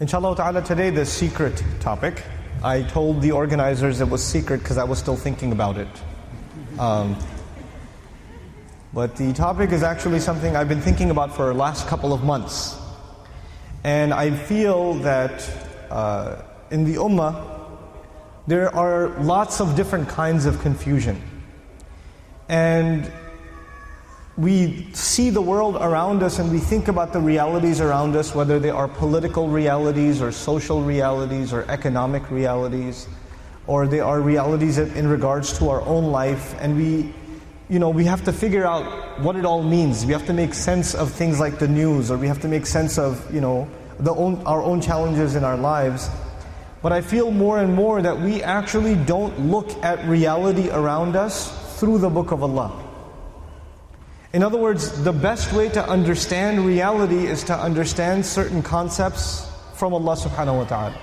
Inshallah ta'ala, today the secret topic. I told the organizers it was secret because I was still thinking about it. But the topic is actually something I've been thinking about for the last couple of months. And I feel that in the ummah, there are lots of different kinds of confusion. And we see the world around us and we think about the realities around us, whether they are political realities or social realities or economic realities, or they are realities in regards to our own life, and we have to figure out what it all means. We have to make sense of things like the news, or we have to make sense of our own challenges in our lives. But I feel more and more that we actually don't look at reality around us through the Book of Allah. In other words, the best way to understand reality is to understand certain concepts from Allah subhanahu wa ta'ala.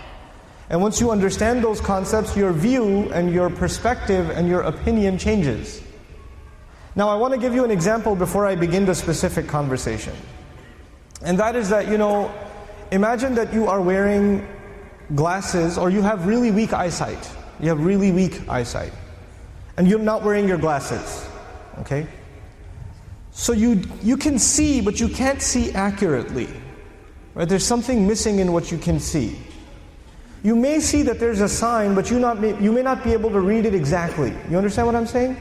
And once you understand those concepts, your view and your perspective and your opinion changes. Now I want to give you an example before I begin the specific conversation. And that is that, imagine that you are wearing glasses, or you have really weak eyesight. You have really weak eyesight. And you're not wearing your glasses. Okay? So you can see, but you can't see accurately. Right? There's something missing in what you can see. You may see that there's a sign, but you may not be able to read it exactly. You understand what I'm saying?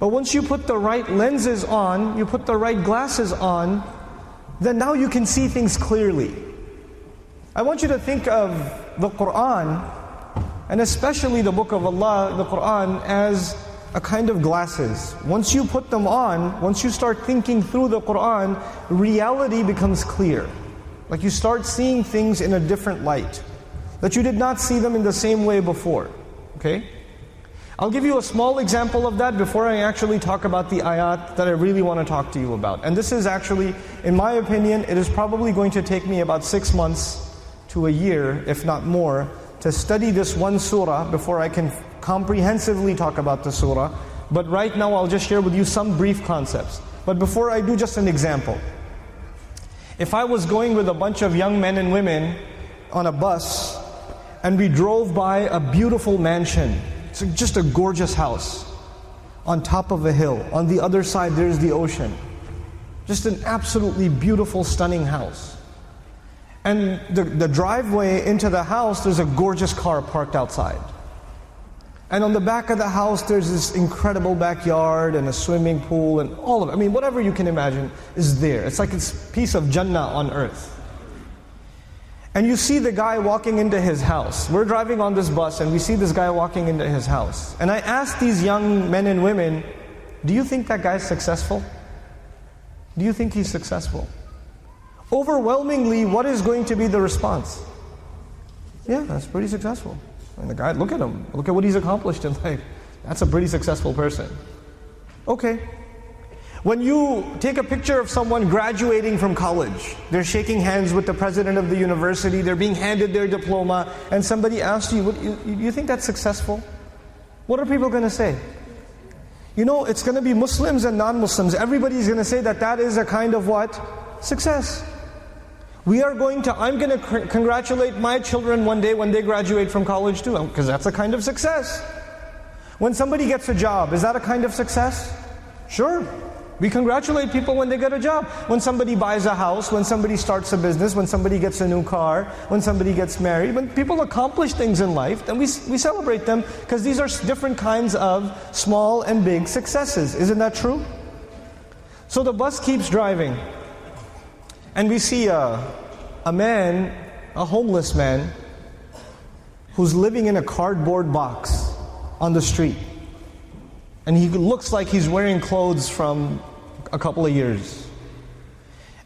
But once you put the right lenses on, you put the right glasses on, then now you can see things clearly. I want you to think of the Qur'an, and especially the Book of Allah, the Qur'an, as a kind of glasses. Once you put them on, once you start thinking through the Qur'an, reality becomes clear. Like you start seeing things in a different light, that you did not see them in the same way before. Okay? I'll give you a small example of that before I actually talk about the ayat that I really want to talk to you about. And this is actually, in my opinion, it is probably going to take me about 6 months to a year, if not more, to study this one surah before I can comprehensively talk about the surah. But right now I'll just share with you some brief concepts. But before I do, just an example. If I was going with a bunch of young men and women on a bus, and we drove by a beautiful mansion, it's just a gorgeous house, on top of a hill. On the other side there's the ocean. Just an absolutely beautiful, stunning house. And the driveway into the house, there's a gorgeous car parked outside. And on the back of the house, there's this incredible backyard and a swimming pool and all of it. I mean, whatever you can imagine is there. It's like it's a piece of Jannah on earth. And you see the guy walking into his house. We're driving on this bus and we see this guy walking into his house. And I asked these young men and women, do you think that guy's successful? Do you think he's successful? Overwhelmingly, what is going to be the response? Yeah, that's pretty successful. And the guy, look at him. Look at what he's accomplished in life. That's a pretty successful person. Okay. When you take a picture of someone graduating from college, they're shaking hands with the president of the university, they're being handed their diploma, and somebody asks you, you think that's successful? What are people going to say? It's going to be Muslims and non-Muslims. Everybody's going to say that is a kind of what? Success. I'm going to congratulate my children one day when they graduate from college too, because that's a kind of success. When somebody gets a job, is that a kind of success? Sure. We congratulate people when they get a job. When somebody buys a house, when somebody starts a business, when somebody gets a new car, when somebody gets married, when people accomplish things in life, then we celebrate them, because these are different kinds of small and big successes. Isn't that true? So the bus keeps driving. And we see a man, a homeless man, who's living in a cardboard box on the street. And he looks like he's wearing clothes from a couple of years.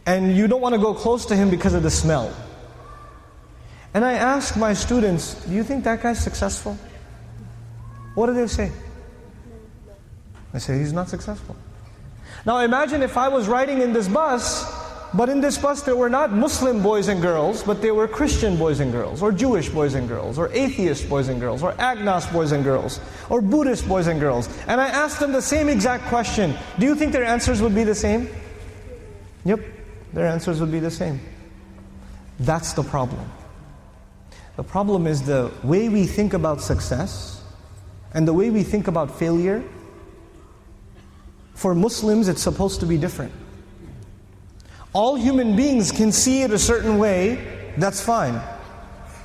And you don't want to go close to him because of the smell. And I ask my students, do you think that guy's successful? What do they say? I say, he's not successful. Now imagine if I was riding in this bus, but in this bus there were not Muslim boys and girls, but there were Christian boys and girls, or Jewish boys and girls, or atheist boys and girls, or agnostic boys and girls, or Buddhist boys and girls. And I asked them the same exact question. Do you think their answers would be the same? Yep, their answers would be the same. That's the problem. The problem is the way we think about success and the way we think about failure. For Muslims, it's supposed to be different. All human beings can see it a certain way, that's fine.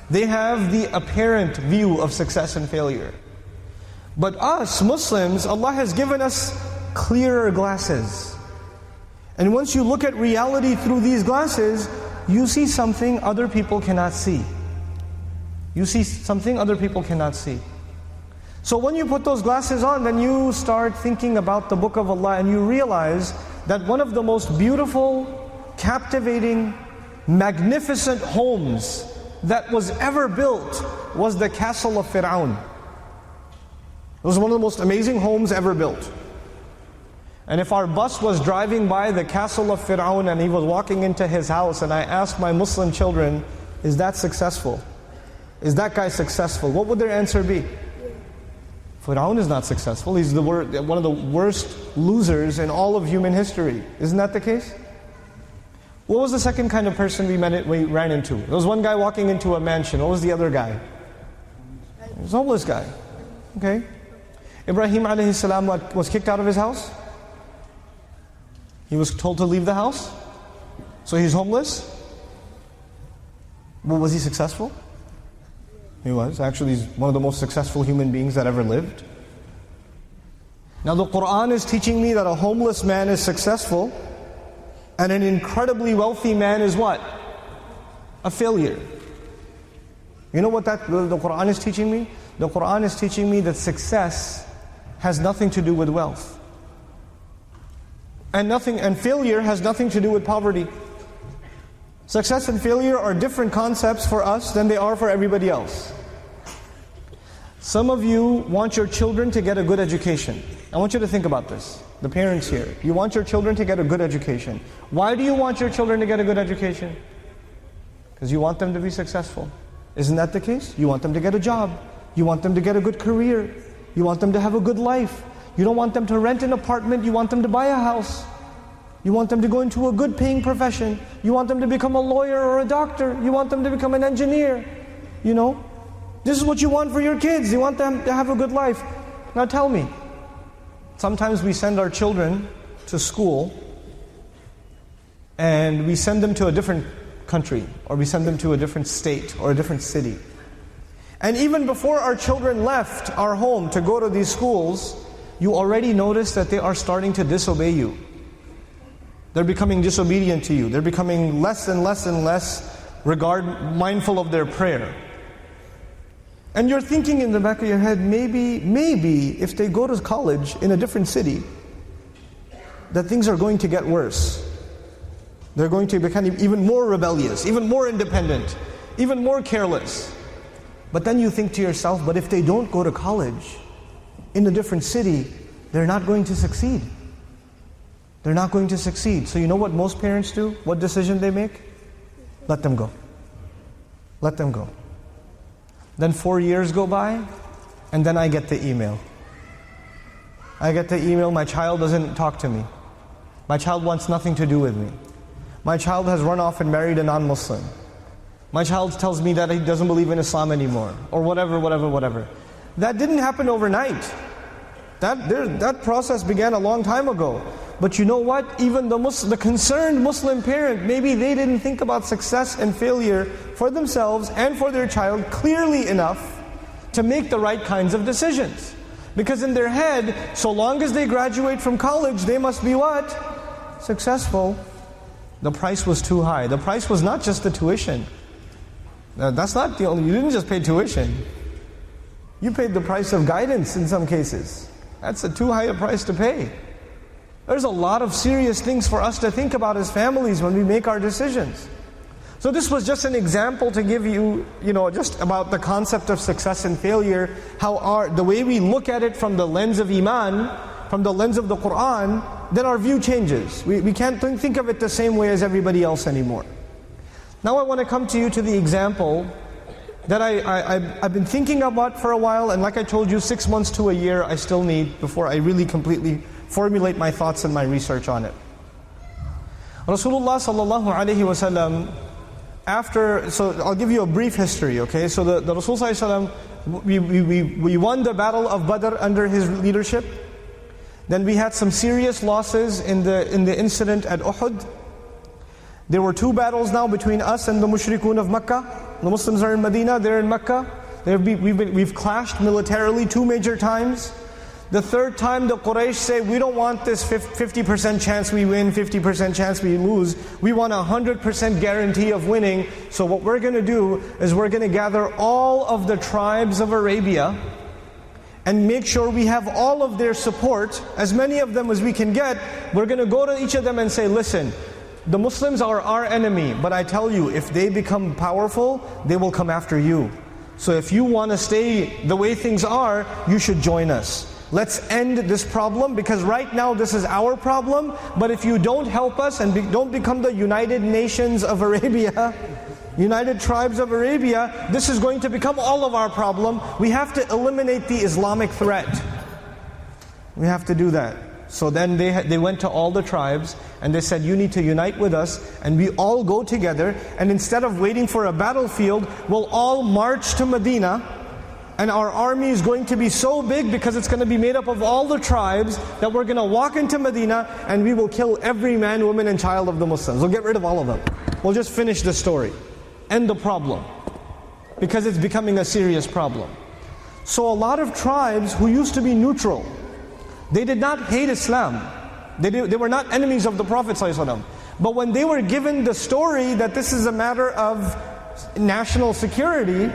They have the apparent view of success and failure. But us, Muslims, Allah has given us clearer glasses. And once you look at reality through these glasses, you see something other people cannot see. You see something other people cannot see. So when you put those glasses on, then you start thinking about the Book of Allah and you realize that one of the most beautiful, captivating, magnificent homes that was ever built was the castle of Fir'aun. It was one of the most amazing homes ever built. And if our bus was driving by the castle of Fir'aun and he was walking into his house and I asked my Muslim children, is that successful? Is that guy successful? What would their answer be? Fir'aun is not successful. He's one of the worst losers in all of human history. Isn't that the case? What was the second kind of person we ran into? There was one guy walking into a mansion. What was the other guy? He was a homeless guy. Okay. Ibrahim alayhi salam was kicked out of his house. He was told to leave the house. So he's homeless. Well, was he successful? He was. Actually, he's one of the most successful human beings that ever lived. Now the Qur'an is teaching me that a homeless man is successful and an incredibly wealthy man is what? A failure. You know what the Qur'an is teaching me? The Qur'an is teaching me that success has nothing to do with wealth. And failure has nothing to do with poverty. Success and failure are different concepts for us than they are for everybody else. Some of you want your children to get a good education. I want you to think about this. The parents here, you want your children to get a good education. Why do you want your children to get a good education? Because you want them to be successful. Isn't that the case? You want them to get a job. You want them to get a good career. You want them to have a good life. You don't want them to rent an apartment. You want them to buy a house. You want them to go into a good paying profession. You want them to become a lawyer or a doctor. You want them to become an engineer. You know? This is what you want for your kids. You want them to have a good life. Now tell me, sometimes we send our children to school and we send them to a different country or we send them to a different state or a different city. And even before our children left our home to go to these schools, you already notice that they are starting to disobey you. They're becoming disobedient to you. They're becoming less and less and less mindful of their prayer. And you're thinking in the back of your head, maybe if they go to college in a different city, that things are going to get worse. They're going to become even more rebellious, even more independent, even more careless. But then you think to yourself, but if they don't go to college in a different city, they're not going to succeed. They're not going to succeed. So you know what most parents do? What decision they make? Let them go. Let them go. Then 4 years go by, and then I get the email. I get the email, my child doesn't talk to me. My child wants nothing to do with me. My child has run off and married a non-Muslim. My child tells me that he doesn't believe in Islam anymore, or whatever. That didn't happen overnight. That process began a long time ago. But you know what? Even the concerned Muslim parent, maybe they didn't think about success and failure for themselves and for their child clearly enough to make the right kinds of decisions. Because in their head, so long as they graduate from college, they must be what? Successful. The price was too high. The price was not just the tuition. That's not the only, you didn't just pay tuition. You paid the price of guidance in some cases. That's a too high a price to pay. There's a lot of serious things for us to think about as families when we make our decisions. So this was just an example to give you, just about the concept of success and failure, how the way we look at it from the lens of Iman, from the lens of the Qur'an, then our view changes. We can't think of it the same way as everybody else anymore. Now I want to come to you to the example that I've been thinking about for a while, and like I told you, 6 months to a year I still need before I really completely formulate my thoughts and my research on it. Rasulullah sallallahu alaihi wasallam so I'll give you a brief history, okay? So the Rasul ﷺ, we won the battle of Badr under his leadership. Then we had some serious losses in the incident at Uhud. There were 2 battles now between us and the mushrikun of Mecca. The Muslims are in Medina, they're in Mecca. We've clashed militarily 2 major times. The 3rd time the Quraysh say, we don't want this 50% chance we win, 50% chance we lose. We want 100% guarantee of winning. So what we're going to do is we're going to gather all of the tribes of Arabia and make sure we have all of their support, as many of them as we can get. We're going to go to each of them and say, listen, the Muslims are our enemy, but I tell you, if they become powerful, they will come after you. So if you want to stay the way things are, you should join us. Let's end this problem, because right now this is our problem, but if you don't help us and don't become the United Nations of Arabia, United Tribes of Arabia, this is going to become all of our problem. We have to eliminate the Islamic threat. We have to do that. So then they went to all the tribes and they said, you need to unite with us, and we all go together, and instead of waiting for a battlefield, we'll all march to Medina. And our army is going to be so big, because it's going to be made up of all the tribes, that we're going to walk into Medina and we will kill every man, woman and child of the Muslims. We'll get rid of all of them. We'll just finish the story. End the problem. Because it's becoming a serious problem. So a lot of tribes who used to be neutral, they did not hate Islam. They were not enemies of the Prophet ﷺ. But when they were given the story that this is a matter of national security,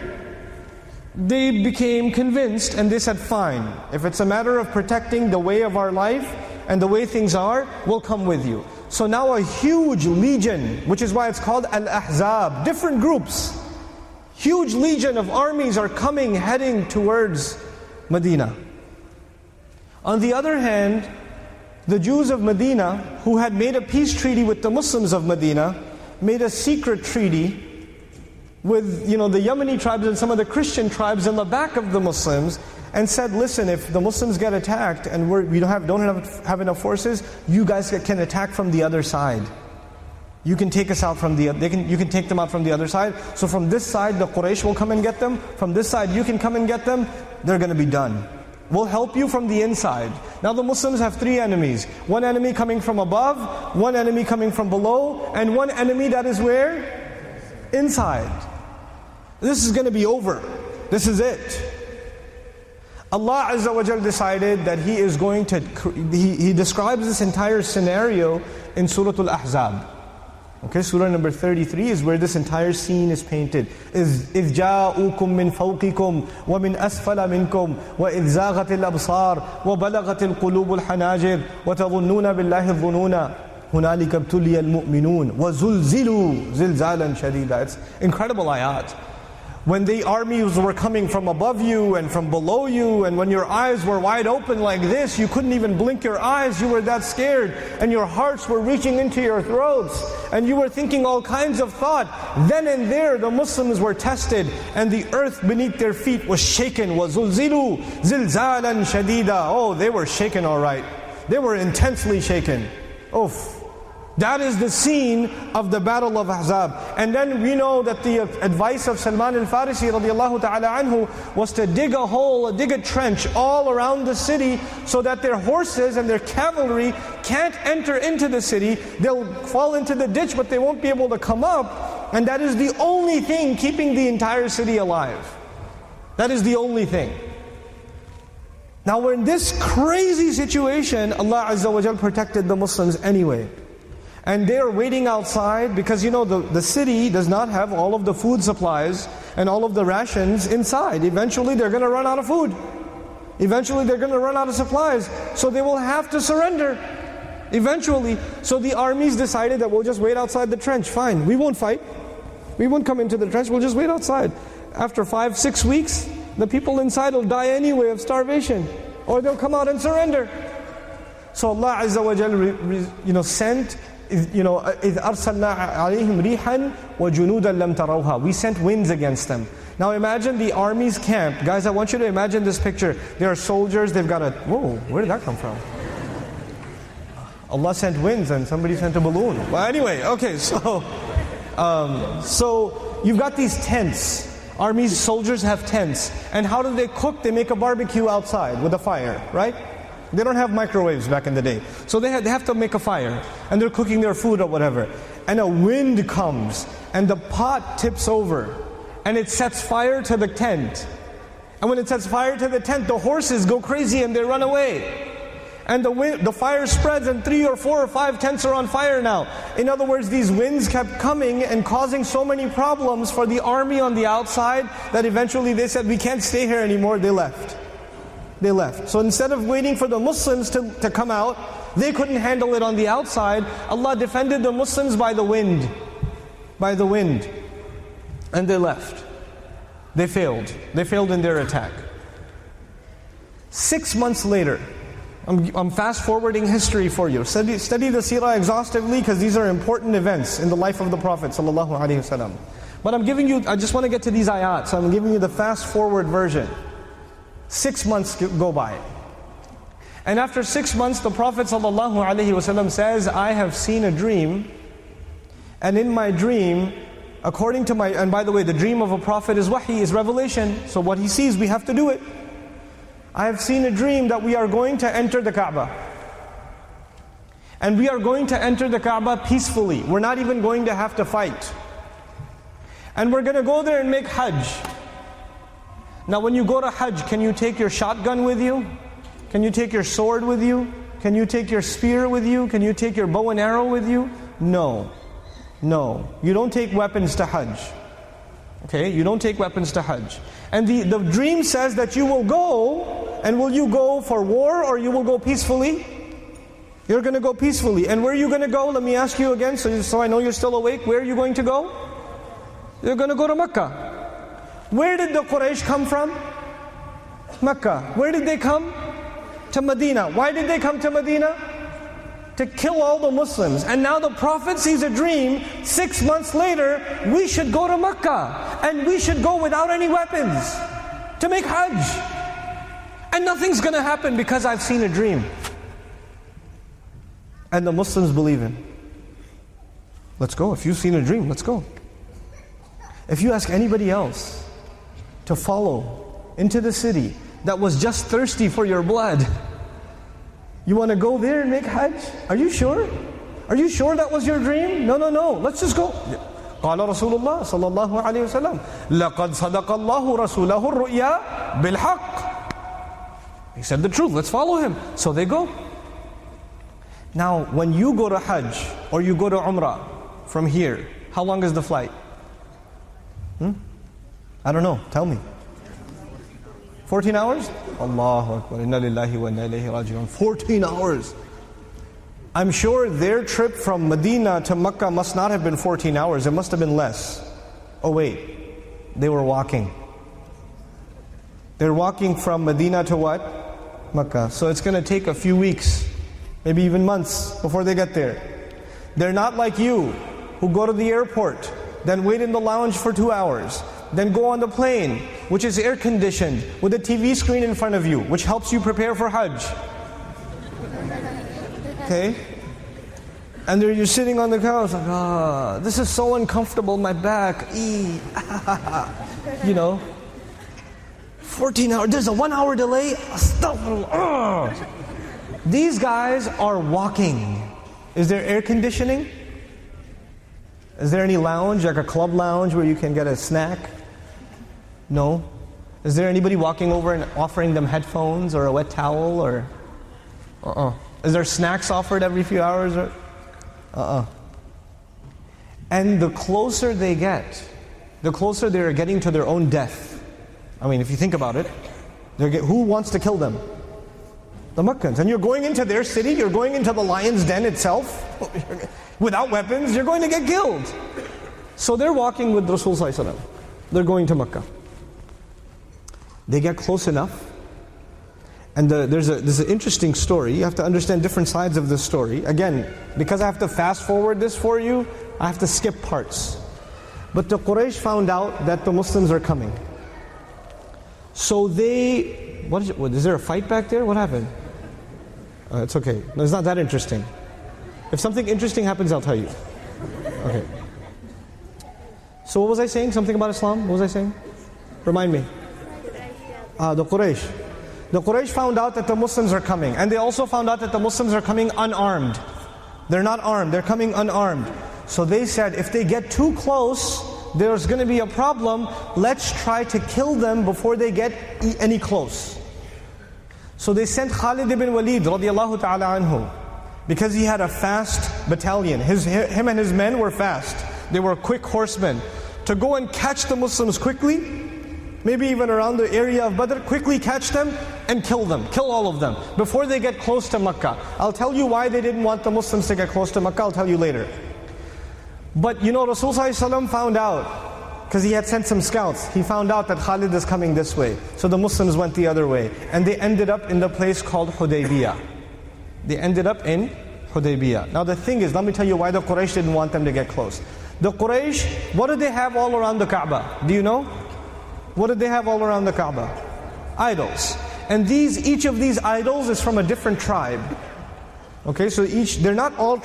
they became convinced and they said, fine, if it's a matter of protecting the way of our life and the way things are, we'll come with you. So now a huge legion, which is why it's called Al-Ahzab, different groups, huge legion of armies are coming, heading towards Medina. On the other hand, the Jews of Medina, who had made a peace treaty with the Muslims of Medina, made a secret treaty with the Yemeni tribes and some of the Christian tribes in the back of the Muslims, and said, listen, if the Muslims get attacked and we don't have enough forces, you guys can attack from the other side. You can take us out from you can take them out from the other side. So from this side the Quraysh will come and get them. From this side you can come and get them. They're going to be done. We'll help you from the inside. Now the Muslims have 3 enemies. One enemy coming from above, one enemy coming from below, and one enemy that is where? Inside. This is going to be over. This is it. Allah Azza wa Jal decided that He is going to, He describes this entire scenario in Surah Al-Ahzab. Okay, Surah number 33 is where this entire scene is painted. إِذْ جَاءُوكُم مِّن فَوْقِكُمْ وَمِنْ أَسْفَلَ مِنْكُمْ وَإِذْ زَاغَتِ الْأَبْصَارُ وَبَلَغَتِ الْقُلُوبُ الْحَنَاجِرَ وَتَظُنُّونَ بِاللَّهِ الظُّنُونَ هُنَالِكَ ابْتُلِيَ الْمُؤْمِنُونَ وَزُلْزِلُوا زِلْزَالًا شَدِيدًا. It's incredible ayat. When the armies were coming from above you and from below you, and when your eyes were wide open like this, you couldn't even blink your eyes, you were that scared, and your hearts were reaching into your throats, and you were thinking all kinds of thought. Then and there the Muslims were tested, and the earth beneath their feet was shaken. وَزُلْزِلُوا زِلْزَالًا شَدِيدًا. Oh, they were shaken all right. They were intensely shaken. Oof. That is the scene of the Battle of Ahzab. And then we know that the advice of Salman al-Farisi radiallahu ta'ala anhu was to dig a hole, dig a trench all around the city, so that their horses and their cavalry can't enter into the city. They'll fall into the ditch, but they won't be able to come up. And that is the only thing keeping the entire city alive. That is the only thing. Now we're in this crazy situation. Allah Azza wa Jal protected the Muslims anyway. And they are waiting outside, because the city does not have all of the food supplies and all of the rations inside. Eventually they're going to run out of food. Eventually they're going to run out of supplies. So they will have to surrender. Eventually. So the armies decided that we'll just wait outside the trench. Fine, we won't fight. We won't come into the trench, we'll just wait outside. After 5-6 weeks, the people inside will die anyway of starvation. Or they'll come out and surrender. So Allah Azza wa Jal sent, إِذْ أَرْسَلْنَا عَلَيْهِمْ رِيحًا وَجُنُودًا لَمْ تَرَوْهَا. We sent winds against them. Now imagine the army's camp. Guys, I want you to imagine this picture. There are soldiers, they've got whoa, where did that come from? Allah sent winds and somebody sent a balloon. Well, anyway, okay, so So you've got these tents. Armies, soldiers have tents. And how do they cook? They make a barbecue outside with a fire, right? They don't have microwaves back in the day. So they have to make a fire. And they're cooking their food or whatever. And a wind comes. And the pot tips over. And it sets fire to the tent. And when it sets fire to the tent, the horses go crazy and they run away. And the fire spreads and 3 or 4 or 5 tents are on fire now. In other words, these winds kept coming and causing so many problems for the army on the outside that eventually they said, we can't stay here anymore. They left. They left. So instead of waiting for the Muslims to come out, they couldn't handle it on the outside. Allah defended the Muslims by the wind. By the wind. And they left. They failed. They failed in their attack. 6 months later, I'm fast forwarding history for you. Study the seerah exhaustively because these are important events in the life of the Prophet ﷺ. But I'm giving you, I just want to get to these ayat, so I'm giving you the fast forward version. 6 months go by. And after 6 months, the Prophet ﷺ says, I have seen a dream, and in my dream, according to my, and by the way, the dream of a prophet is wahi, is revelation. So what he sees, we have to do it. I have seen a dream that we are going to enter the Kaaba. And we are going to enter the Kaaba peacefully. We're not even going to have to fight. And we're going to go there and make Hajj. Now when you go to Hajj, can you take your shotgun with you? Can you take your sword with you? Can you take your spear with you? Can you take your bow and arrow with you? No. No. You don't take weapons to Hajj. Okay, you don't take weapons to Hajj. And the dream says that you will go, and will you go for war or you will go peacefully? You're going to go peacefully. And where are you going to go? Let me ask you again, so I know you're still awake. Where are you going to go? You're going to go to Mecca. Where did the Quraysh come from? Mecca. Where did they come? To Medina. Why did they come to Medina? To kill all the Muslims. And now the Prophet sees a dream, 6 months later, we should go to Mecca. And we should go without any weapons to make Hajj. And nothing's going to happen because I've seen a dream. And the Muslims believe him. Let's go. If you've seen a dream, let's go. If you ask anybody else to follow into the city that was just thirsty for your blood, you want to go there and make Hajj? Are you sure? Are you sure that was your dream? No, no, no. Let's just go. قال رسول الله صلى الله عليه وسلم لقد صدق الله رسوله الرؤيا بالحق. He said the truth. Let's follow him. So they go. Now, when you go to Hajj or you go to Umrah from here, how long is the flight? I don't know. Tell me. 14 hours? Allahu Akbar. Inna lillahi wa inna ilayhi raji'un. 14 hours. I'm sure their trip from Medina to Mecca must not have been 14 hours. It must have been less. Oh wait. They were walking. They're walking from Medina to what? Mecca. So it's going to take a few weeks, maybe even months before they get there. They're not like you, who go to the airport, then wait in the lounge for 2 hours, then go on the plane, which is air conditioned, with a TV screen in front of you, which helps you prepare for Hajj. Okay? And there you're sitting on the couch like, this is so uncomfortable, my back, you know. 14 hours, there's a 1 hour delay. Astaghfirullah. These guys are walking. Is there air conditioning? Is there any lounge, like a club lounge where you can get a snack? No. Is there anybody walking over and offering them headphones or a wet towel or? Is there snacks offered every few hours or? And the closer they get, the closer they're getting to their own death. I mean, if you think about it, who wants to kill them? The Meccans. And you're going into their city, you're going into the lion's den itself, without weapons, you're going to get killed. So they're walking with Rasul Sallallahu Alaihi Wasallam. They're going to Mecca. They get close enough, and there's an interesting story. You have to understand different sides of this story. Again, because I have to fast forward this for you, I have to skip parts. But the Quraysh found out that the Muslims are coming. So they, is there a fight back there? What happened? It's okay. No, it's not that interesting. If something interesting happens, I'll tell you. Okay. So what was I saying? Something about Islam? What was I saying? Remind me. The Quraysh. The Quraysh found out that the Muslims are coming. And they also found out that the Muslims are coming unarmed. They're not armed, they're coming unarmed. So they said, if they get too close, there's going to be a problem. Let's try to kill them before they get any close. So they sent Khalid ibn Walid radiallahu ta'ala anhu, because he had a fast battalion. Him and his men were fast. They were quick horsemen. To go and catch the Muslims quickly, maybe even around the area of Badr, quickly catch them and kill them. Kill all of them before they get close to Makkah. I'll tell you why they didn't want the Muslims to get close to Makkah. I'll tell you later. But you know, Rasulullah found out, because he had sent some scouts, he found out that Khalid is coming this way. So the Muslims went the other way. And they ended up in the place called Hudaybiyyah. They ended up in Hudaybiyyah. Now the thing is, let me tell you why the Quraysh didn't want them to get close. The Quraysh, what did they have all around the Kaaba? Do you know? What did they have all around the Kaaba? Idols. And each of these idols is from a different tribe. Okay, so they're not all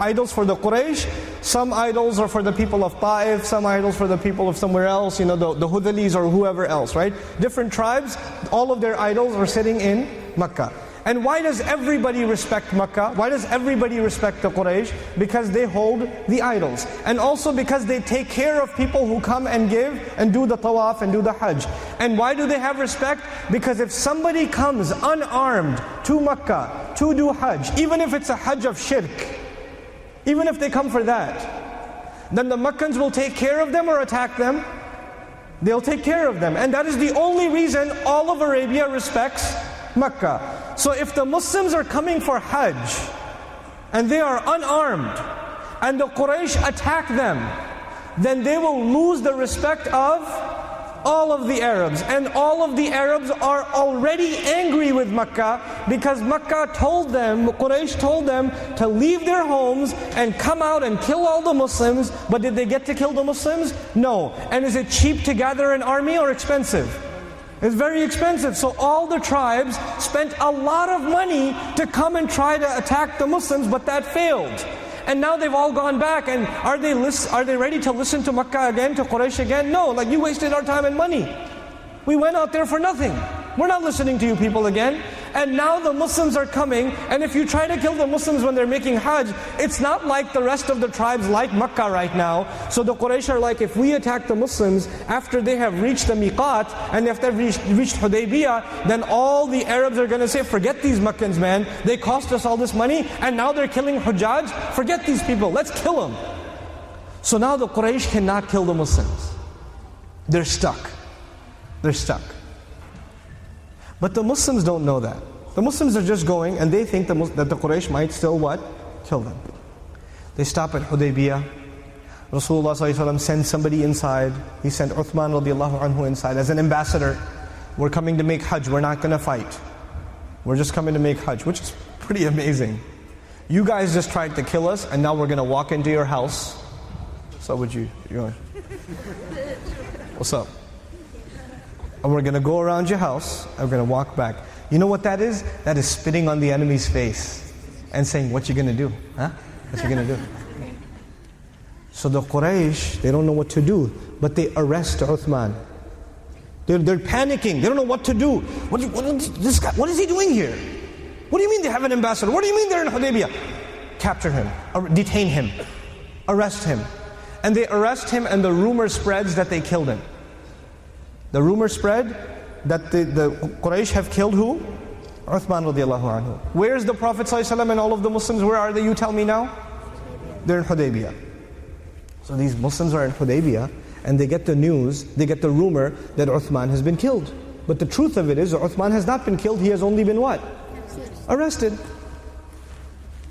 idols for the Quraysh. Some idols are for the people of Ta'if, some idols for the people of somewhere else, you know, the Hudhalis or whoever else, right? Different tribes, all of their idols are sitting in Makkah. And why does everybody respect Makkah? Why does everybody respect the Quraysh? Because they hold the idols. And also because they take care of people who come and give and do the tawaf and do the hajj. And why do they have respect? Because if somebody comes unarmed to Makkah to do hajj, even if it's a hajj of shirk, even if they come for that, then the Makkans will take care of them or attack them? They'll take care of them. And that is the only reason all of Arabia respects Makkah. So if the Muslims are coming for Hajj and they are unarmed and the Quraysh attack them, then they will lose the respect of all of the Arabs. And all of the Arabs are already angry with Makkah because Makkah told them, Quraysh told them to leave their homes and come out and kill all the Muslims. But did they get to kill the Muslims? No. And is it cheap to gather an army or expensive? It's very expensive. So all the tribes spent a lot of money to come and try to attack the Muslims, but that failed. And now they've all gone back, and are they ready to listen to Makkah again, to Quraysh again? No, like you wasted our time and money. We went out there for nothing. We're not listening to you people again. And now the Muslims are coming, and if you try to kill the Muslims when they're making Hajj, it's not like the rest of the tribes like Makkah right now. So the Quraysh are like, if we attack the Muslims after they have reached the miqat, and if they've reached Hudaybiyyah, then all the Arabs are going to say, forget these Makkans, man. They cost us all this money, and now they're killing Hujjaj. Forget these people, let's kill them. So now the Quraysh cannot kill the Muslims. They're stuck. They're stuck. But the Muslims don't know that. The Muslims are just going and they think that the Quraysh might still what? Kill them. They stop at Hudaybiyyah. Rasulullah ﷺ sends somebody inside. He sent Uthman radiallahu anhu inside as an ambassador. We're coming to make Hajj, we're not going to fight. We're just coming to make Hajj, which is pretty amazing. You guys just tried to kill us and now we're going to walk into your house. So would you what's up? And we're going to go around your house, and we're going to walk back. You know what that is? That is spitting on the enemy's face and saying, what you going to do? Huh? What you going to do? So the Quraysh, they don't know what to do, but they arrest Uthman. They're panicking. They don't know what to do. What is he doing here? What do you mean they have an ambassador? What do you mean they're in Hudaybiyyah? Capture him, detain him, arrest him. And they arrest him, and the rumor spreads that they killed him. The rumor spread that the Quraysh have killed who? Uthman radiallahu anhu. Where's the Prophet ﷺ and all of the Muslims? Where are they? You tell me now. They're in Hudaybiyyah. So these Muslims are in Hudaybiyyah and they get the news, they get the rumor that Uthman has been killed. But the truth of it is Uthman has not been killed, he has only been what? Arrested.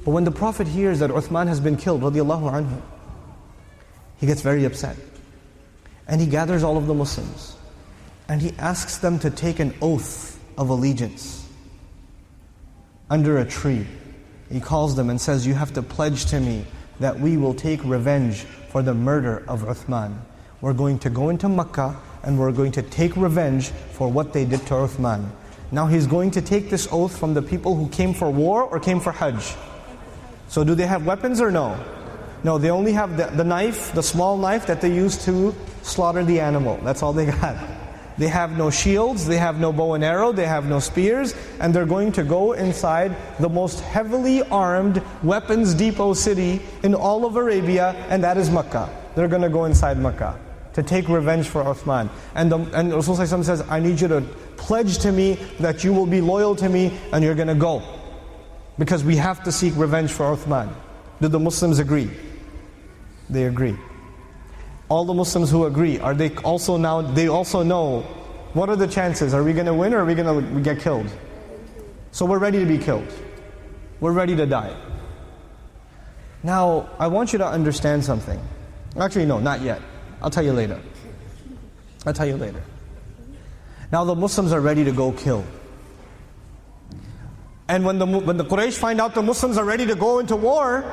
But when the Prophet hears that Uthman has been killed radiallahu anhu, he gets very upset. And he gathers all of the Muslims. And he asks them to take an oath of allegiance under a tree. He calls them and says, you have to pledge to me that we will take revenge for the murder of Uthman. We're going to go into Makkah and we're going to take revenge for what they did to Uthman. Now he's going to take this oath from the people who came for war or came for Hajj. So do they have weapons or no? No, they only have the knife, the small knife that they use to slaughter the animal. That's all they got. They have no shields, they have no bow and arrow, they have no spears, and they're going to go inside the most heavily armed weapons depot city in all of Arabia, and that is Makkah. They're going to go inside Makkah to take revenge for Uthman. And Rasulullah says, I need you to pledge to me that you will be loyal to me and you're going to go. Because we have to seek revenge for Uthman. Did the Muslims agree? They agree. All the Muslims who agree, are they also now, they also know, what are the chances? Are we going to win or are we going to get killed? So we're ready to be killed. We're ready to die. Now, I want you to understand something. Actually, no, not yet. I'll tell you later. I'll tell you later. Now the Muslims are ready to go kill. And when the Quraysh find out the Muslims are ready to go into war,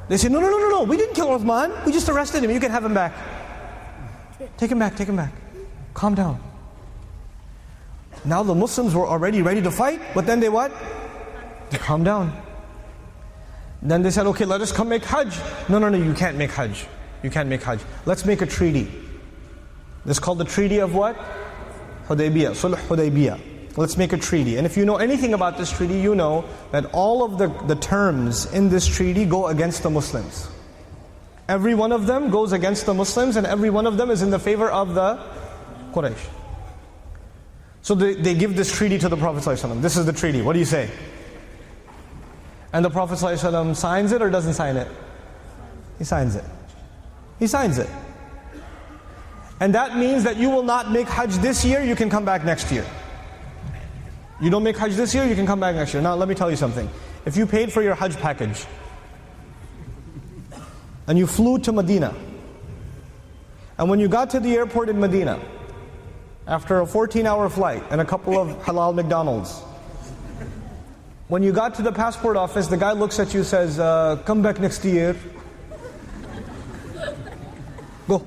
they say, no, we didn't kill Uthman, we just arrested him, you can have him back. Take him back. Calm down. Now the Muslims were already ready to fight, but then they what? They calmed down. Then they said, okay, let us come make Hajj. No, you can't make Hajj. You can't make Hajj. Let's make a treaty. This is called the Treaty of what? Hudaybiyyah, Sulh Hudaybiyyah. Let's make a treaty. And if you know anything about this treaty, you know that all of the terms in this treaty go against the Muslims. Every one of them goes against the Muslims, and every one of them is in the favor of the Quraysh. So they give this treaty to the Prophet ﷺ. This is the treaty. What do you say? And the Prophet ﷺ signs it or doesn't sign it? He signs it. He signs it. And that means that you will not make Hajj this year, you can come back next year. You don't make Hajj this year, you can come back next year. Now let me tell you something. If you paid for your Hajj package, and you flew to Medina, and when you got to the airport in Medina, after a 14-hour flight and a couple of halal McDonald's, when you got to the passport office, the guy looks at you and says, come back next year. Go.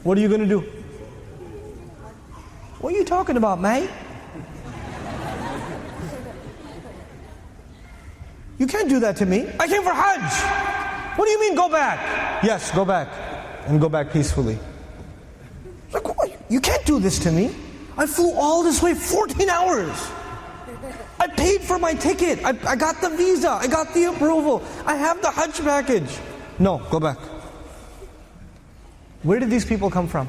What are you going to do? What are you talking about, mate? You can't do that to me. I came for Hajj. What do you mean go back? Yes, go back. And go back peacefully. Like, what? You can't do this to me. I flew all this way 14 hours. I paid for my ticket. I got the visa. I got the approval. I have the Hajj package. No, go back. Where did these people come from?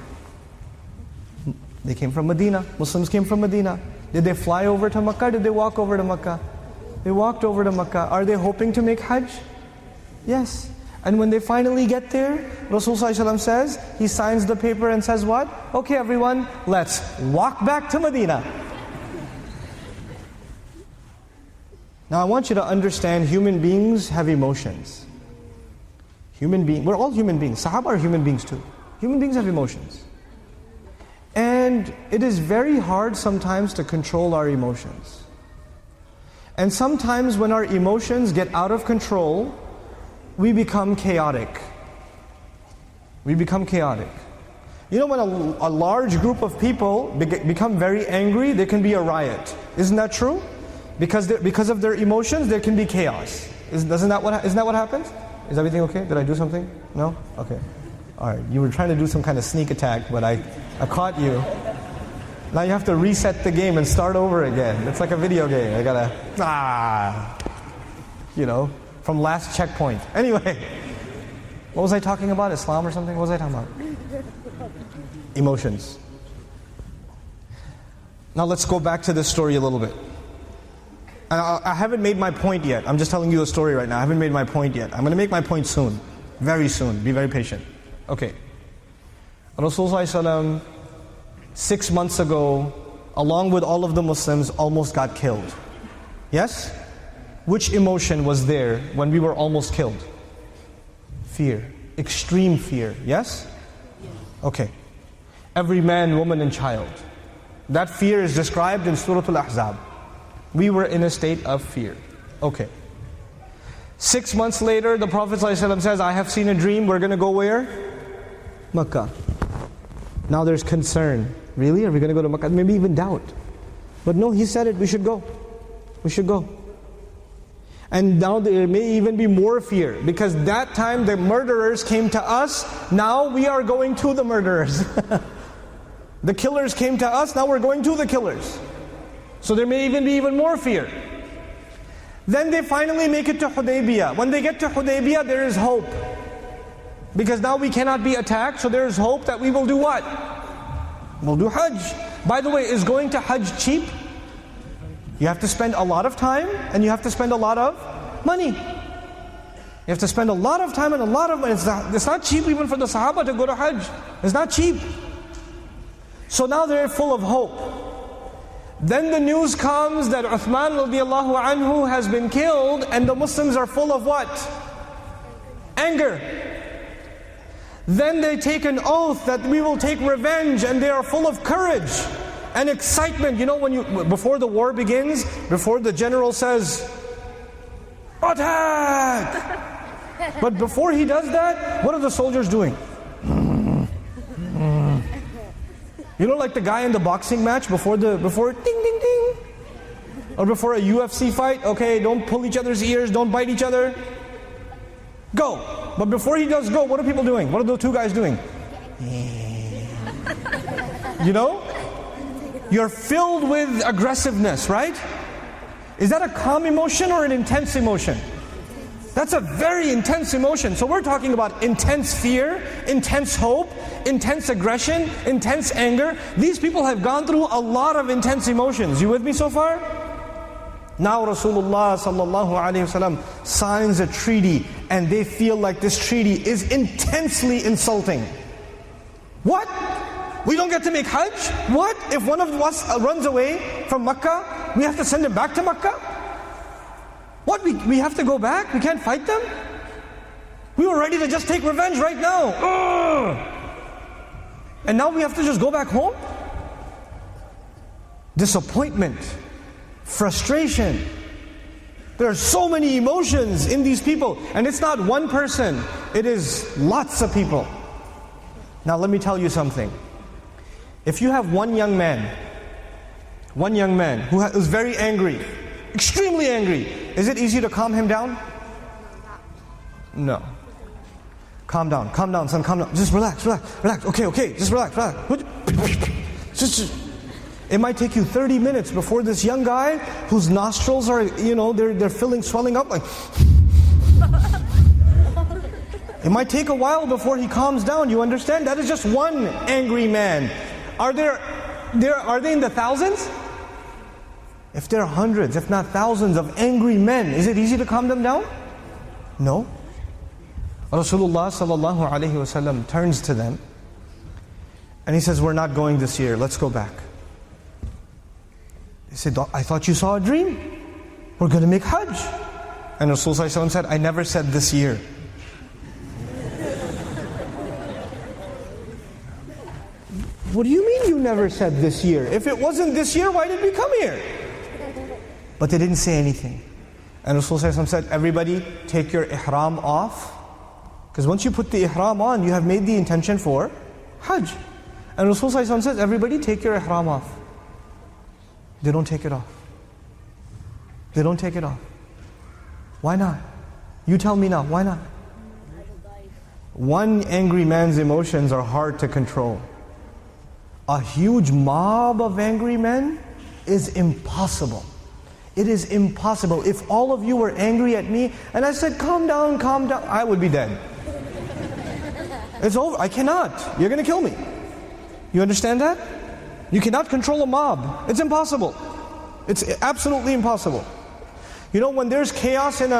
They came from Medina. Muslims came from Medina. Did they fly over to Makkah? Did they walk over to Makkah? They walked over to Makkah. Are they hoping to make Hajj? Yes. And when they finally get there, Rasulullah says, he signs the paper and says what? Okay everyone, let's walk back to Medina. Now I want you to understand, human beings have emotions. We're all human beings. Sahaba are human beings too. Human beings have emotions. And it is very hard sometimes to control our emotions. And sometimes when our emotions get out of control, we become chaotic. We become chaotic. You know, when a large group of people become very angry, there can be a riot. Isn't that true? Because of their emotions, there can be chaos. Isn't that what happens? Is everything okay? Did I do something? No? Okay. Alright, you were trying to do some kind of sneak attack, but I caught you. Now you have to reset the game and start over again. It's like a video game. I gotta, from last checkpoint. Anyway, what was I talking about? Islam or something? What was I talking about? Emotions. Now let's go back to this story a little bit. I haven't made my point yet. I'm just telling you a story right now. I haven't made my point yet. I'm going to make my point soon. Very soon. Be very patient. Okay. Rasulullah 6 months ago, along with all of the Muslims, almost got killed. Yes? Which emotion was there when we were almost killed? Fear. Extreme fear. Yes? Okay. Every man, woman and child. That fear is described in Surah Al-Ahzab. We were in a state of fear. Okay. 6 months later, the Prophet ﷺ says, I have seen a dream, we're going to go where? Makkah. Now there's concern. Really? Are we going to go to Makkah? Maybe even doubt. But no, he said it, we should go. We should go. And now there may even be more fear, because that time the murderers came to us, now we are going to the murderers. The killers came to us, now we're going to the killers. So there may even be even more fear. Then they finally make it to Hudaybiyyah. When they get to Hudaybiyyah, there is hope. Because now we cannot be attacked, so there is hope that we will do what? We'll do Hajj. By the way, is going to Hajj cheap? You have to spend a lot of time, and you have to spend a lot of money. You have to spend a lot of time and a lot of money. It's not cheap even for the Sahaba to go to Hajj. It's not cheap. So now they're full of hope. Then the news comes that Uthman radiallahu anhu has been killed, and the Muslims are full of what? Anger. Then they take an oath that we will take revenge, and they are full of courage and excitement. You know, before the war begins, before the general says, attack! But before he does that, what are the soldiers doing? You know, like the guy in the boxing match before ding ding ding, or before a UFC fight. Okay, don't pull each other's ears, don't bite each other. Go. But before he does go, what are people doing? What are those two guys doing? You know? You're filled with aggressiveness, right? Is that a calm emotion or an intense emotion? That's a very intense emotion. So we're talking about intense fear, intense hope, intense aggression, intense anger. These people have gone through a lot of intense emotions. You with me so far? Now Rasulullah sallallahu alaihi wasallam signs a treaty, and they feel like this treaty is intensely insulting. What? We don't get to make Hajj? What? If one of us runs away from Makkah, we have to send him back to Makkah? What? We have to go back? We can't fight them? We were ready to just take revenge right now. Ugh. And now we have to just go back home? Disappointment. Frustration. There are so many emotions in these people, and it's not one person, it is lots of people. Now let me tell you something. If you have one young man who is very angry, extremely angry, is it easy to calm him down? No. Calm down, son, calm down. Just relax. Okay, just relax. It might take you 30 minutes before this young guy, whose nostrils are, they're swelling up like. It might take a while before he calms down. You understand? That is just one angry man. Are they in the thousands? If there are hundreds, if not thousands of angry men, is it easy to calm them down? No. Rasulullah sallallahu alaihi wasallam turns to them and he says, we're not going this year, let's go back. He said, I thought you saw a dream. We're going to make Hajj. And Rasulullah sallallahu alaihi wasallam said, I never said this year. What do you mean you never said this year? If it wasn't this year, why did we come here? But they didn't say anything. And Rasulullah ﷺ said, everybody take your ihram off. Because once you put the ihram on, you have made the intention for Hajj. And Rasulullah ﷺ says, everybody take your ihram off. They don't take it off. They don't take it off. Why not? You tell me now, why not? One angry man's emotions are hard to control. A huge mob of angry men is impossible. It is impossible. If all of you were angry at me and I said, calm down, I would be dead. It's over. I cannot. You're going to kill me. You understand that? You cannot control a mob. It's impossible. It's absolutely impossible. You know, when there's chaos in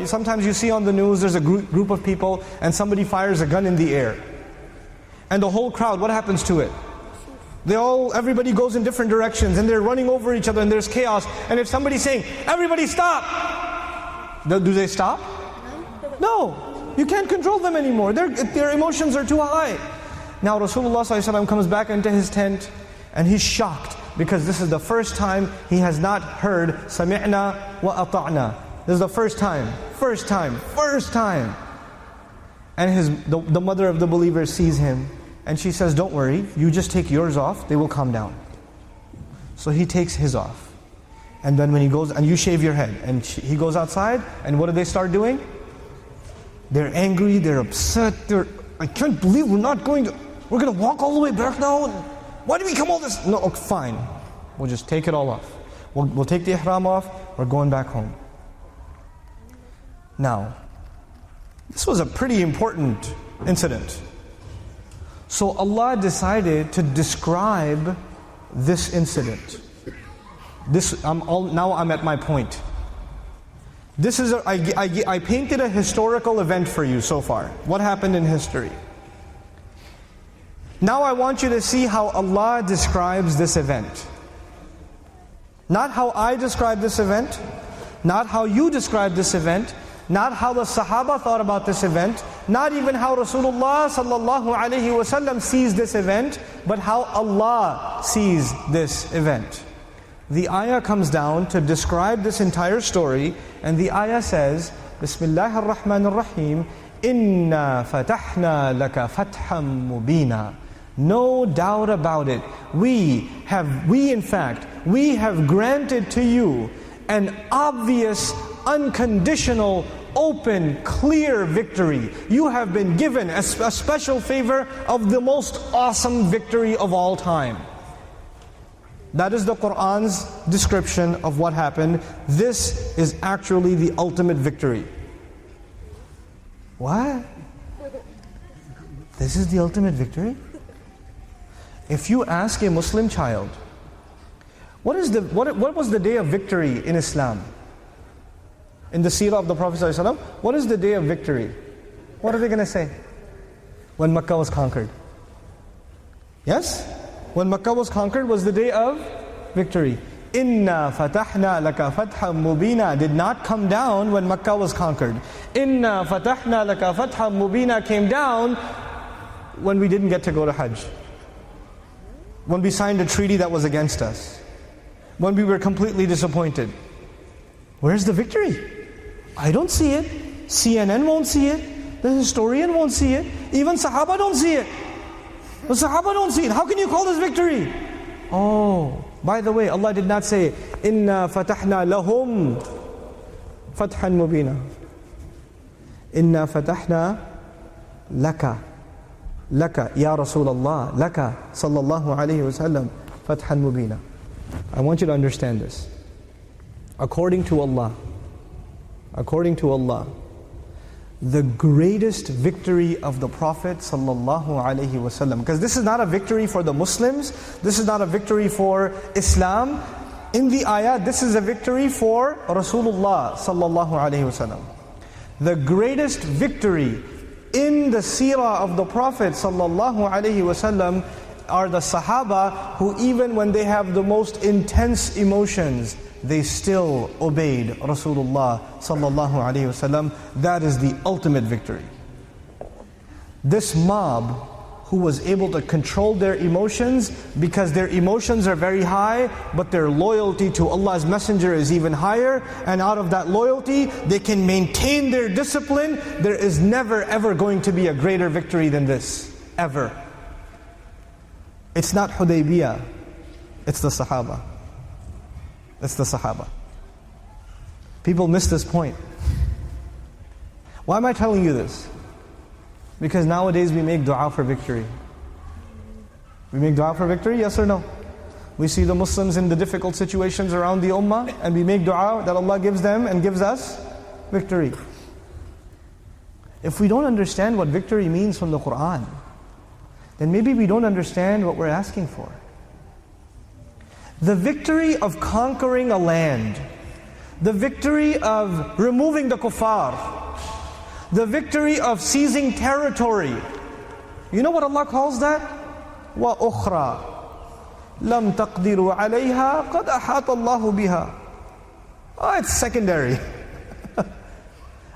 sometimes you see on the news there's a group of people and somebody fires a gun in the air. And the whole crowd, what happens to it? Everybody goes in different directions and they're running over each other and there's chaos. And if somebody's saying, everybody stop! Do they stop? No. You can't control them anymore. Their emotions are too high. Now Rasulullah ﷺ comes back into his tent and he's shocked because this is the first time he has not heard Sami'na wa ata'na. This is the first time. And the mother of the believer sees him. And she says, don't worry, you just take yours off, they will calm down. So he takes his off. And then when he goes, and you shave your head, and he goes outside, and what do they start doing? They're angry, they're upset, I can't believe we're going to walk all the way back now? Why do we come all this? No, okay, fine. We'll just take it all off. We'll take the ihram off, we're going back home. Now, this was a pretty important incident. So Allah decided to describe this incident. Now I'm at my point. This is I painted a historical event for you so far. What happened in history? Now I want you to see how Allah describes this event. Not how I describe this event, not how you describe this event, not how the Sahaba thought about this event, not even how Rasulullah sallallahu alaihi wasallam sees this event, but how Allah sees this event. The ayah comes down to describe this entire story, and the ayah says, Bismillahir Rahmanir Rahim, Inna fatahna laka fatham mubeena. No doubt about it, we have granted to you an obvious, unconditional, open, clear victory. You have been given a special favor of the most awesome victory of all time. That is the Qur'an's description of what happened. This is actually the ultimate victory. What? This is the ultimate victory? If you ask a Muslim child, what was the day of victory in Islam? In the seerah of the Prophet ﷺ, what is the day of victory? What are they going to say? When Makkah was conquered. Yes? When Makkah was conquered was the day of victory. Inna fatahna laka fatham mubeena did not come down when Makkah was conquered. Inna fatahna laka fatham mubeena came down when we didn't get to go to Hajj. When we signed a treaty that was against us. When we were completely disappointed. Where's the victory? I don't see it. CNN won't see it. The historian won't see it. Even Sahaba don't see it. The Sahaba don't see it. How can you call this victory? Oh, by the way, Allah did not say, Inna fatahna lahum fathan mubeena. Inna fatahna laka. Laka, Ya Rasulullah. Laka, sallallahu alayhi wasallam. Fathan mubeena. I want you to understand this. According to Allah, the greatest victory of the Prophet sallallahu alaihi wasallam, because this is not a victory for the Muslims, this is not a victory for Islam. In the ayah, this is a victory for Rasulullah sallallahu alaihi wasallam. The greatest victory in the seerah of the Prophet sallallahu alaihi wasallam are the Sahaba, who even when they have the most intense emotions, they still obeyed Rasulullah sallallahu alaihi wasallam. That is the ultimate victory. This mob who was able to control their emotions, because their emotions are very high, but their loyalty to Allah's Messenger is even higher, and out of that loyalty, they can maintain their discipline. There is never ever going to be a greater victory than this, ever. It's not Hudaybiyyah, it's the Sahaba. It's the Sahaba. People miss this point. Why am I telling you this? Because nowadays we make dua for victory. We make dua for victory, yes or no? We see the Muslims in the difficult situations around the ummah, and we make dua that Allah gives them and gives us victory. If we don't understand what victory means from the Qur'an, then maybe we don't understand what we're asking for. The victory of conquering a land, the victory of removing the kuffar, the victory of seizing territory. You know what Allah calls that? وَأُخْرَى لَمْ تَقْدِرُوا عَلَيْهَا قَدْ أَحَاطَ اللَّهُ بِهَا. Oh, it's secondary.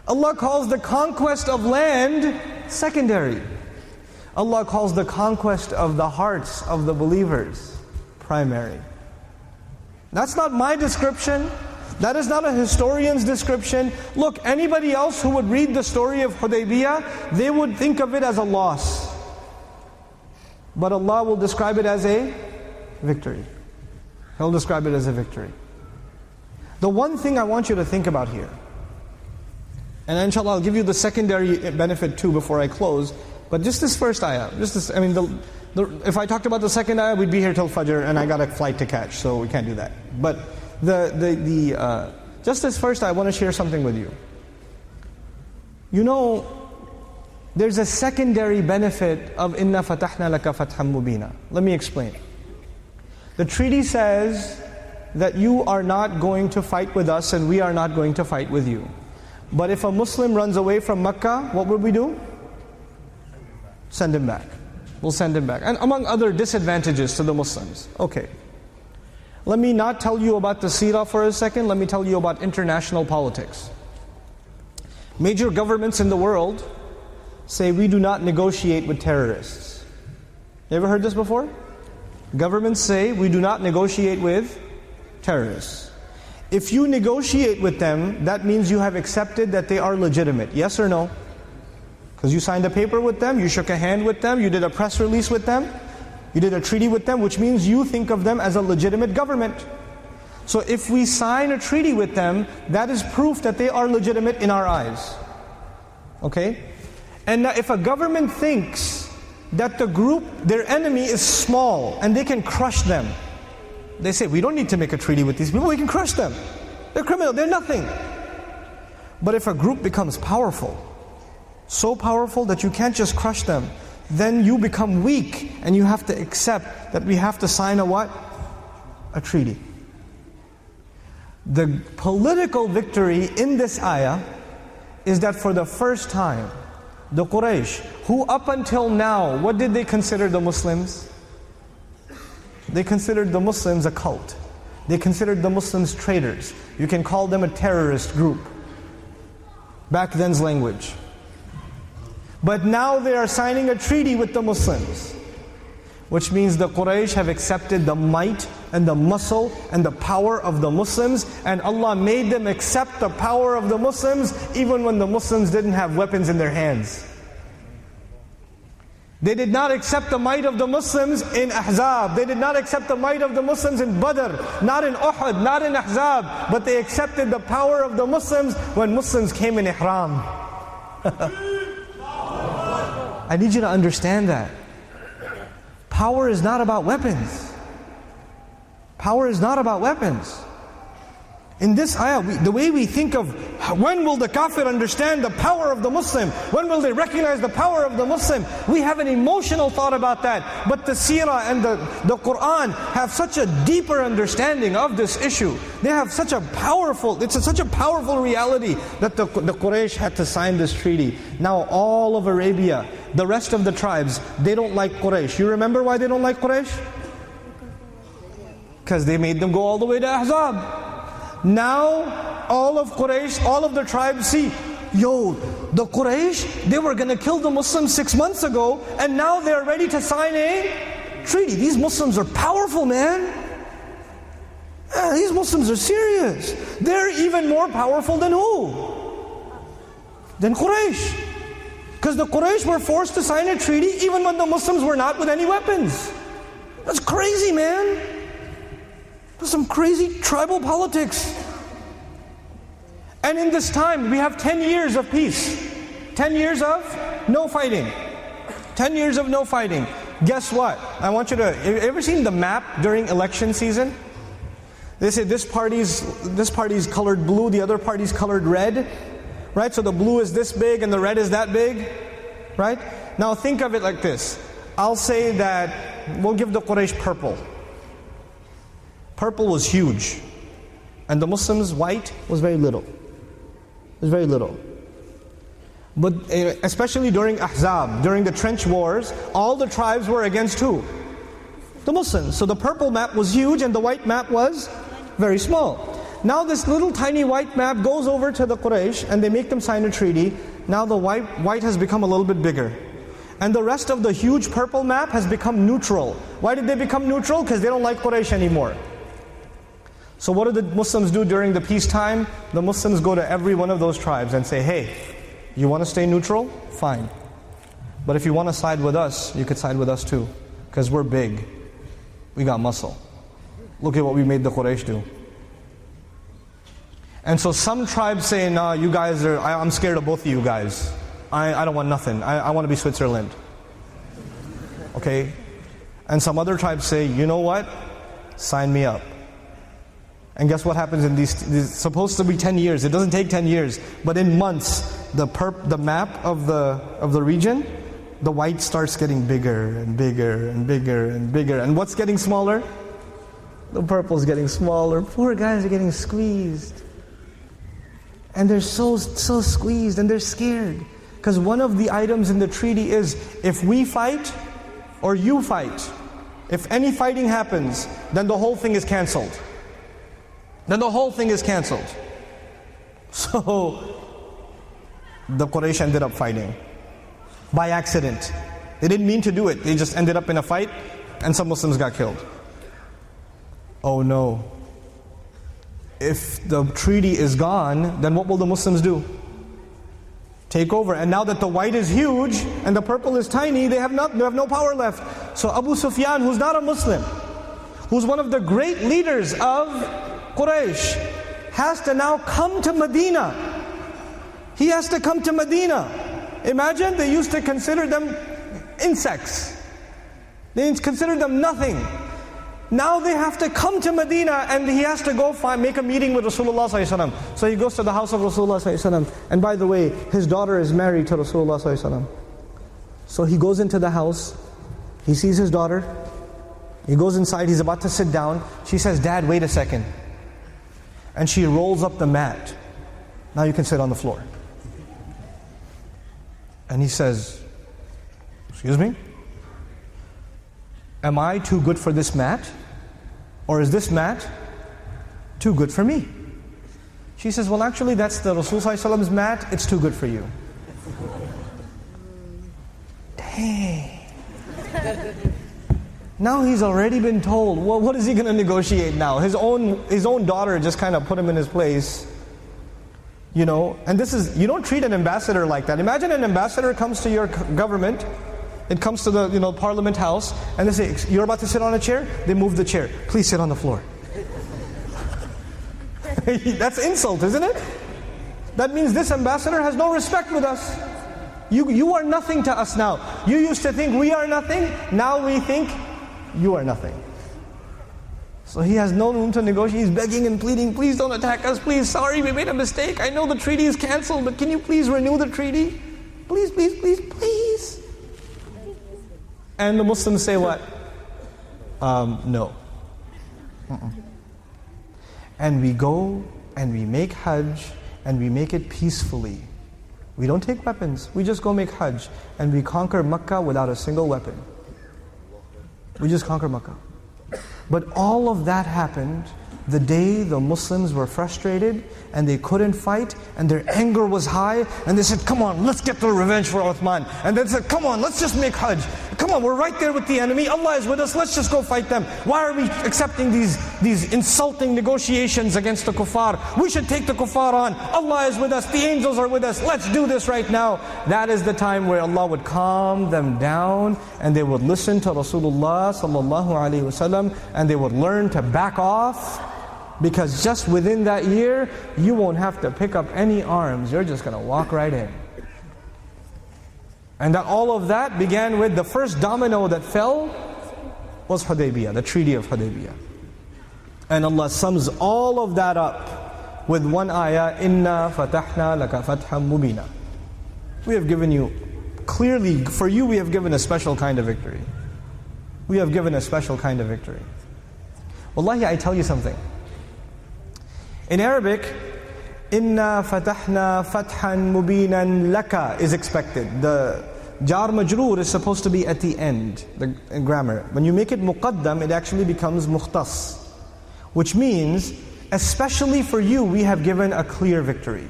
Allah calls the conquest of land secondary. Allah calls the conquest of the hearts of the believers primary. That's not my description. That is not a historian's description. Look, anybody else who would read the story of Hudaybiyyah, they would think of it as a loss. But Allah will describe it as a victory. He'll describe it as a victory. The one thing I want you to think about here, and inshallah I'll give you the secondary benefit too before I close, but just this first ayah, if I talked about the second ayah, we'd be here till Fajr, and I got a flight to catch, so we can't do that. But just this first ayah, I want to share something with you. You know, there's a secondary benefit of Inna Fatahna Laka Fathan Mubeena. Let me explain. The treaty says that you are not going to fight with us and we are not going to fight with you. But if a Muslim runs away from Mecca, what will we do? Send him back. We'll send him back. And among other disadvantages to the Muslims. Okay. Let me not tell you about the seerah for a second. Let me tell you about international politics. Major governments in the world say we do not negotiate with terrorists. You ever heard this before? Governments say we do not negotiate with terrorists. If you negotiate with them, that means you have accepted that they are legitimate. Yes or no? Because you signed a paper with them, you shook a hand with them, you did a press release with them, you did a treaty with them, which means you think of them as a legitimate government. So if we sign a treaty with them, that is proof that they are legitimate in our eyes. Okay? And now if a government thinks that the group, their enemy is small and they can crush them, they say, we don't need to make a treaty with these people, we can crush them. They're criminal, they're nothing. But if a group becomes powerful, so powerful that you can't just crush them, then you become weak and you have to accept that we have to sign a what? A treaty. The political victory in this ayah is that for the first time, the Quraysh, who up until now, what did they consider the Muslims? They considered the Muslims a cult. They considered the Muslims traitors. You can call them a terrorist group. Back then's language. But now they are signing a treaty with the Muslims, which means the Quraysh have accepted the might and the muscle and the power of the Muslims, and Allah made them accept the power of the Muslims even when the Muslims didn't have weapons in their hands. They did not accept the might of the Muslims in Ahzab. They did not accept the might of the Muslims in Badr, not in Uhud, not in Ahzab, but they accepted the power of the Muslims when Muslims came in Ihram. I need you to understand that. Power is not about weapons. Power is not about weapons. In this ayah, the way we think of when will the kafir understand the power of the Muslim, when will they recognize the power of the Muslim, we have an emotional thought about that. But the seerah and the Qur'an have such a deeper understanding of this issue. They have such a powerful, it's such a powerful reality that the Quraysh had to sign this treaty. Now all of Arabia, the rest of the tribes, they don't like Quraysh. You remember why they don't like Quraysh? Because they made them go all the way to Ahzab. Now, all of Quraysh, all of the tribes see, the Quraysh, they were going to kill the Muslims 6 months ago, and now they're ready to sign a treaty. These Muslims are powerful, man. These Muslims are serious. They're even more powerful than who? Than Quraysh. Because the Quraysh were forced to sign a treaty even when the Muslims were not with any weapons. That's crazy, man. There's some crazy tribal politics. And in this time, we have 10 years of peace. 10 years of no fighting. 10 years of no fighting. Guess what? I want you to, have you ever seen the map during election season? They say this party's colored blue, the other party's colored red. Right? So the blue is this big and the red is that big. Right? Now think of it like this. I'll say that we'll give the Quraysh purple. Purple was huge. And the Muslims, white, was very little. It was very little. But especially during Ahzab, during the trench wars, all the tribes were against who? The Muslims. So the purple map was huge and the white map was very small. Now this little tiny white map goes over to the Quraysh and they make them sign a treaty. Now the white has become a little bit bigger. And the rest of the huge purple map has become neutral. Why did they become neutral? Because they don't like Quraysh anymore. So what do the Muslims do during the peacetime? The Muslims go to every one of those tribes and say, hey, you want to stay neutral? Fine. But if you want to side with us, you could side with us too. Because we're big. We got muscle. Look at what we made the Quraysh do. And so some tribes say, nah, you guys are, I'm scared of both of you guys. I don't want nothing. I want to be Switzerland. Okay? And some other tribes say, you know what? Sign me up. And guess what happens in these supposed to be 10 years. It doesn't take 10 years. But in months, the map of the region, the white starts getting bigger and bigger and bigger and bigger. And what's getting smaller? The purple's getting smaller. Poor guys are getting squeezed. And they're so squeezed and they're scared. Because one of the items in the treaty is, if we fight or you fight, if any fighting happens, then the whole thing is cancelled. Then the whole thing is cancelled. So the Quraysh ended up fighting by accident. They didn't mean to do it. They just ended up in a fight and some Muslims got killed. Oh no. If the treaty is gone, then what will the Muslims do? Take over. And now that the white is huge and the purple is tiny, they have no power left. So Abu Sufyan, who's not a Muslim, who's one of the great leaders of Quraysh, has to now come to Medina. He has to come to Medina. Imagine, they used to consider them insects. They considered them nothing. Now they have to come to Medina, and he has to go make a meeting with Rasulullah ﷺ. So he goes to the house of Rasulullah ﷺ. And by the way, his daughter is married to Rasulullah ﷺ. So he goes into the house, he sees his daughter, he goes inside, he's about to sit down. She says, Dad, wait a second. And she rolls up the mat. Now you can sit on the floor. And he says, excuse me? Am I too good for this mat? Or is this mat too good for me? She says, well actually that's the Rasul's mat, it's too good for you. Dang. Now he's already been told, well what is he going to negotiate now? His own daughter just kind of put him in his place. You know, and this is, you don't treat an ambassador like that. Imagine an ambassador comes to your government. It comes to the Parliament House, and they say, you're about to sit on a chair? They move the chair. Please sit on the floor. That's insult, isn't it? That means this ambassador has no respect with us. You are nothing to us now. You used to think we are nothing, now we think you are nothing. So he has no room to negotiate. He's begging and pleading, please don't attack us, please, sorry we made a mistake. I know the treaty is cancelled, but can you please renew the treaty? Please, please, please, please. And the Muslims say what? No. And we go and we make Hajj and we make it peacefully. We don't take weapons. We just go make Hajj. And we conquer Makkah without a single weapon. We just conquer Makkah. But all of that happened the day the Muslims were frustrated and they couldn't fight and their anger was high and they said, come on, let's get the revenge for Uthman. And they said, come on, let's just make Hajj. Come on, we're right there with the enemy. Allah is with us, let's just go fight them. Why are we accepting these insulting negotiations against the kuffar? We should take the kuffar on. Allah is with us, the angels are with us. Let's do this right now. That is the time where Allah would calm them down and they would listen to Rasulullah sallallahu alaihi wasallam and they would learn to back off. Because just within that year, you won't have to pick up any arms. You're just going to walk right in. And that all of that began with the first domino that fell was Hudaybiyyah, the Treaty of Hudaybiyyah. And Allah sums all of that up with one ayah, Inna fatahna laka Fathan Mubeena. We have given you, clearly, for you we have given a special kind of victory. We have given a special kind of victory. Wallahi, I tell you something. In Arabic, Inna fatahna fathan mubeenan laka is expected. The jar majroor is supposed to be at the end, the grammar. When you make it muqaddam, it actually becomes mukhtas. Which means, especially for you, we have given a clear victory.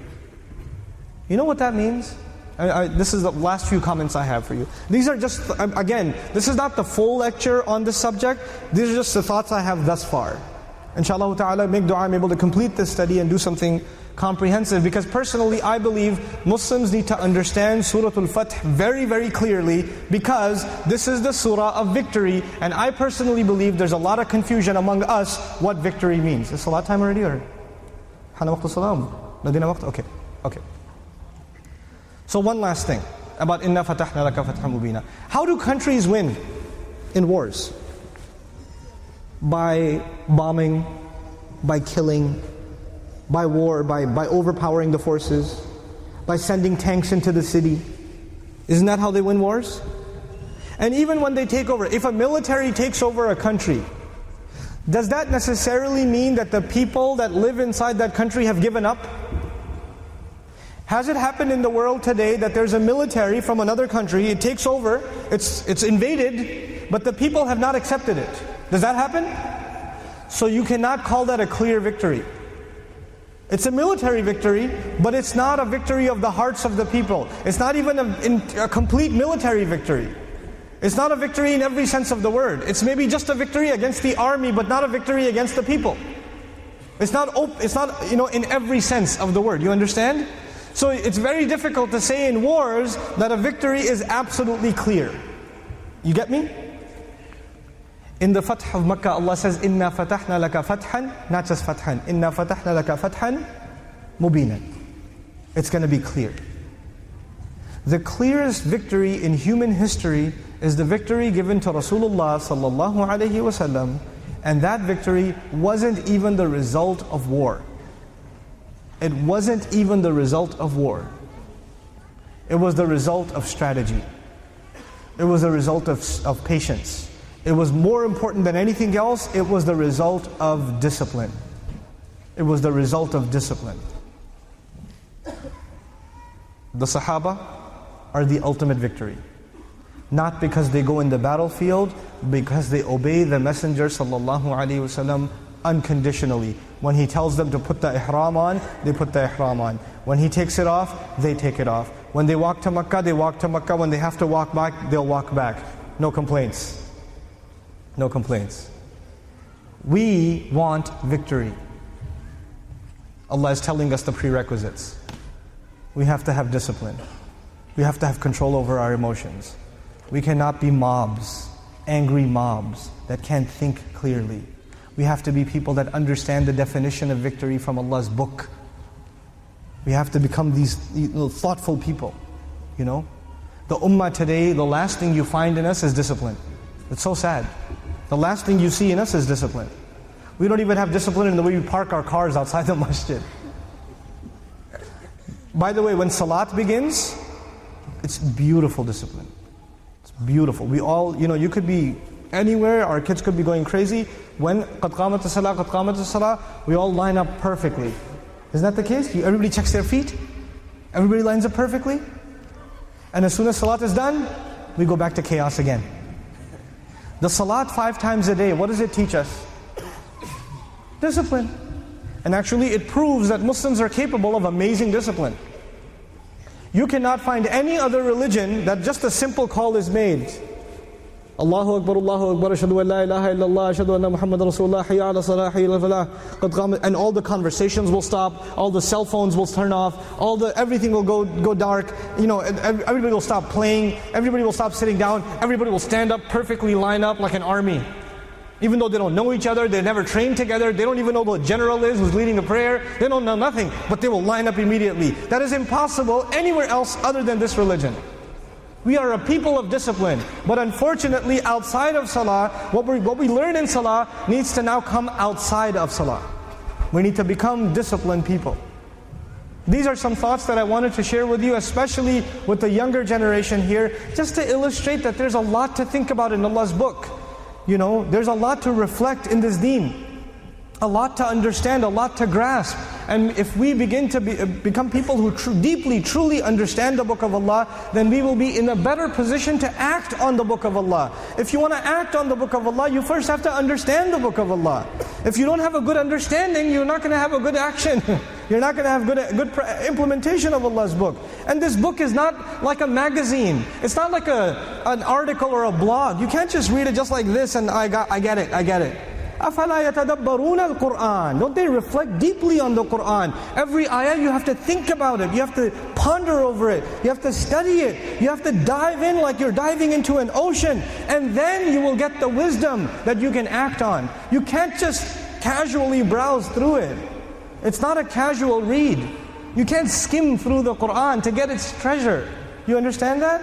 You know what that means? This is the last few comments I have for you. These are just, again, this is not the full lecture on this subject. These are just the thoughts I have thus far. Inshallah ta'ala, make dua, I'm able to complete this study and do something comprehensive. Because personally, I believe Muslims need to understand Surah Al-Fath very, very clearly, because this is the surah of victory. And I personally believe there's a lot of confusion among us what victory means. Is salat time already or? حان وقت الصلاة لدينا وقت. Okay. So one last thing about إِنَّا فَتَحْنَا لَكَ فَتْحًا مُبِينًا. How do countries win in wars? By bombing, by killing, by war, by overpowering the forces, by sending tanks into the city. Isn't that how they win wars? And even when they take over, if a military takes over a country, does that necessarily mean that the people that live inside that country have given up? Has it happened in the world today that there's a military from another country, it takes over, it's invaded, but the people have not accepted it? Does that happen? So you cannot call that a clear victory. It's a military victory, but it's not a victory of the hearts of the people. It's not even a complete military victory. It's not a victory in every sense of the word. It's maybe just a victory against the army, but not a victory against the people. It's not in every sense of the word. You understand? So it's very difficult to say in wars that a victory is absolutely clear. You get me? In the Fath of Makkah, Allah says, إِنَّا فَتَحْنَا لَكَ فَتْحًا, not just fathan. إِنَّا فَتَحْنَا لَكَ فَتْحًا مُبِينًا. It's going to be clear. The clearest victory in human history is the victory given to Rasulullah sallallahu alaihi wasallam, and that victory wasn't even the result of war. It wasn't even the result of war. It was the result of strategy. It was the result of patience. It was more important than anything else, it was the result of discipline. It was the result of discipline. The Sahaba are the ultimate victory. Not because they go in the battlefield, because they obey the Messenger sallallahu alaihi wasallam unconditionally. When he tells them to put the ihram on, they put the ihram on. When he takes it off, they take it off. When they walk to Makkah, they walk to Makkah. When they have to walk back, they'll walk back. No complaints. No complaints. We want victory. Allah is telling us the prerequisites. We have to have discipline. We have to have control over our emotions. We cannot be mobs, angry mobs that can't think clearly. We have to be people that understand the definition of victory from Allah's book. We have to become these thoughtful people. The ummah today, the last thing you find in us is discipline. It's so sad. The last thing you see in us is discipline. We don't even have discipline in the way we park our cars outside the masjid. By the way, when salat begins, it's beautiful discipline. It's beautiful. We all, you could be anywhere, our kids could be going crazy. When قَدْ قَامَتِ الصَّلَاةِ قَدْ قَامَتِ الصَّلَاةِ, we all line up perfectly. Isn't that the case? Everybody checks their feet. Everybody lines up perfectly. And as soon as salat is done, we go back to chaos again. The salat 5 times a day, what does it teach us? Discipline. And actually it proves that Muslims are capable of amazing discipline. You cannot find any other religion that just a simple call is made. Allahu Akbar, ashhadu an la ilaha illallah, ashhadu anna Muhammadan Rasulullah, hayya ala salah, hayya ala falah, qad qamat, and all the conversations will stop, all the cell phones will turn off, everything will go dark, everybody will stop playing, everybody will stop sitting down, everybody will stand up, perfectly line up like an army. Even though they don't know each other, they never trained together, they don't even know what general is who's leading a prayer, they don't know nothing, but they will line up immediately. That is impossible anywhere else other than this religion. We are a people of discipline, but unfortunately outside of salah, what we learn in salah needs to now come outside of salah. We need to become disciplined people. These are some thoughts that I wanted to share with you, especially with the younger generation here, just to illustrate that there's a lot to think about in Allah's book. There's a lot to reflect in this deen. A lot to understand, a lot to grasp. And if we begin to become people who deeply, truly understand the Book of Allah, then we will be in a better position to act on the Book of Allah. If you want to act on the Book of Allah, you first have to understand the Book of Allah. If you don't have a good understanding, you're not going to have a good action. You're not going to have good implementation of Allah's book. And this book is not like a magazine. It's not like an article or a blog. You can't just read it just like this and I get it. أَفَلَا يَتَدَبَّرُونَ الْقُرْآنِ. Don't they reflect deeply on the Qur'an? Every ayah you have to think about it. You have to ponder over it. You have to study it. You have to dive in like you're diving into an ocean. And then you will get the wisdom that you can act on. You can't just casually browse through it. It's not a casual read. You can't skim through the Qur'an to get its treasure. You understand that?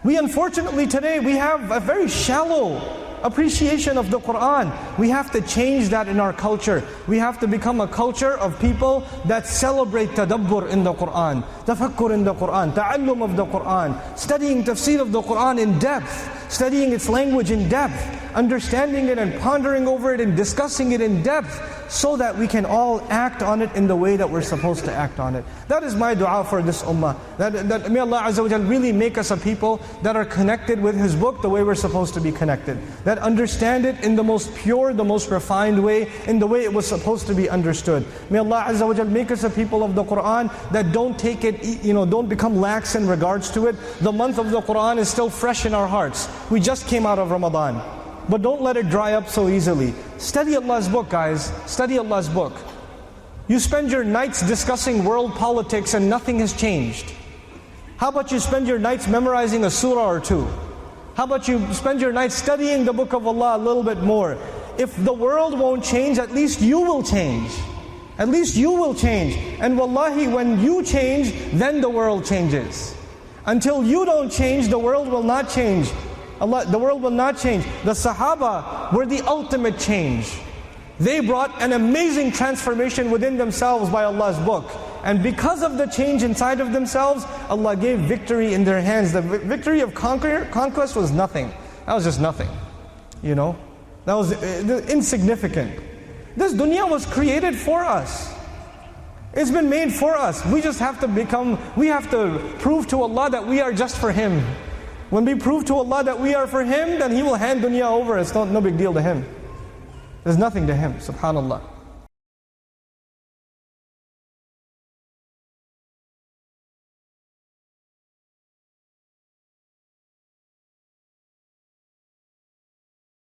We unfortunately today, we have a very shallow appreciation of the Qur'an. We have to change that in our culture. We have to become a culture of people that celebrate tadabbur in the Qur'an, tafakkur in the Qur'an, ta'allum of the Qur'an, studying tafsir of the Qur'an in depth, studying its language in depth, understanding it and pondering over it and discussing it in depth, so that we can all act on it in the way that we're supposed to act on it. That is my dua for this ummah. That may Allah Azza wa Jal really make us a people that are connected with His book the way we're supposed to be connected. That understand it in the most pure, the most refined way, in the way it was supposed to be understood. May Allah Azza wa Jal make us a people of the Qur'an that don't take it, don't become lax in regards to it. The month of the Qur'an is still fresh in our hearts. We just came out of Ramadan. But don't let it dry up so easily. Study Allah's book, guys. Study Allah's book. You spend your nights discussing world politics and nothing has changed. How about you spend your nights memorizing a surah or two? How about you spend your nights studying the book of Allah a little bit more? If the world won't change, at least you will change. At least you will change. And wallahi, when you change, then the world changes. Until you don't change, the world will not change. The world will not change. The Sahaba were the ultimate change. They brought an amazing transformation within themselves by Allah's book. And because of the change inside of themselves, Allah gave victory in their hands. The victory of conquest was nothing. That was just nothing. That was insignificant. This dunya was created for us. It's been made for us. We just have to prove to Allah that we are just for Him. When we prove to Allah that we are for Him, then He will hand dunya over. It's no big deal to Him. There's nothing to Him, subhanAllah.